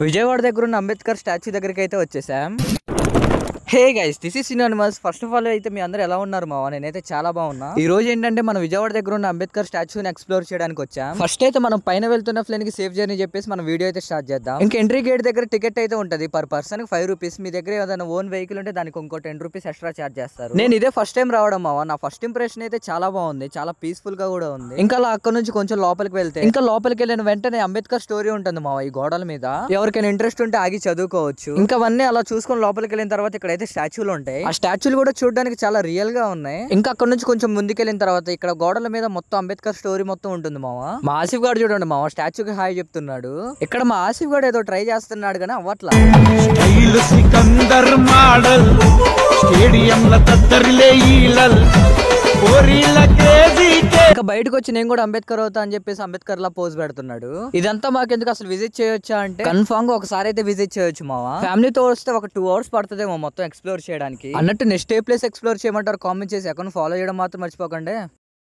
విజయవాడ దగ్గర ఉన్న అంబేద్కర్ స్టాచ్యూ దగ్గరికి అయితే వచ్చేసాం. Hey guys, this is synonymous. First of all అయితే మీ అందరూ ఎలా ఉన్నారు మావా? నేనైతే చాలా బాగున్నా. ఈ రోజు ఏంటంటే మనం విజయవాడ దగ్గర ఉన్న అంబేద్కర్ స్టాచ్యూని ఎక్స్ప్లోర్ చేయడానికి వచ్చాం. ఫస్ట్ అయితే మనం పైన వెళ్తున్న ప్లేన్ కి సేఫ్ జర్నీ చెప్పేసి మనం వీడియో అయితే స్టార్ట్ చేద్దాం. ఇంకా ఎంట్రీ గేట్ దగ్గర టికెట్ అయితే ఉంటది పర్ పర్సన్ 5 రూపీస్. మీ దగ్గర ఏదైనా ఓన్ వెహికల్ ఉంటే దానికి ఇంకో 10 రూపీస్ ఎక్స్ట్రా చార్జ్ చేస్తారు. నేను ఇదే ఫస్ట్ టైం రావడం మావా. నా ఫస్ట్ ఇంప్రెషన్ అయితే చాలా బాగుంది, చాలా పీస్ఫుల్ గా కూడా ఉంది. ఇంకా అలా అక్కడ నుంచి కొంచెం లోపలికి వెళ్తే ఇంకా లోపలికి వెళ్ళిన వెంటనే అంబేద్కర్ స్టోరీ ఉంటుంది మావా ఈ గోడల మీద. ఎవరికైనా ఇంట్రెస్ట్ ఉంటే ఆగి చదువుకోవచ్చు. ఇంకా అవన్నీ అలా చూసుకొని లోపలికి వెళ్ళిన తర్వాత ఇక్కడైతే స్టాచ్యూలు ఉంటాయి. ఆ స్టాచ్యూలు కూడా చూడడానికి చాలా రియల్ గా ఉన్నాయి. ఇంకా అక్కడ నుంచి కొంచెం ముందుకెళ్ళిన తర్వాత ఇక్కడ గోడల మీద మొత్తం అంబేద్కర్ స్టోరీ మొత్తం ఉంటుంది మావా. మా ఆసిఫ్ గారు చూడండి మావా, స్టాచ్యూకి హాయ్ చెప్తున్నాడు. ఇక్కడ మా ఆసిఫ్ గారు ఏదో ట్రై చేస్తున్నాడు కానీ అవ్వట్లా. ఇంకా బయటకు వచ్చి నేను కూడా అంబేద్కర్ అవుతా అని చెప్పేసి అంబేద్కర్ లా పోజ్ పెడుతున్నాడు. ఇదంతా మాకెందుకు, అసలు విజిట్ చేయొచ్చా అంటే కన్ఫామ్ గా ఒకసారి అయితే విజిట్ చేయొచ్చు మావా. ఫ్యామిలీతో వస్తే ఒక 2 hours పడుతుందేమో మొత్తం ఎక్స్ప్లోర్ చేయడానికి. అన్నట్టు నెక్స్ట్ ఏ ప్లేస్ ఎక్స్ప్లోర్ చేయమంటారు కామెంట్ చేసి అకౌంట్ ఫాలో చేయడం మాత్రం మర్చిపోకండి.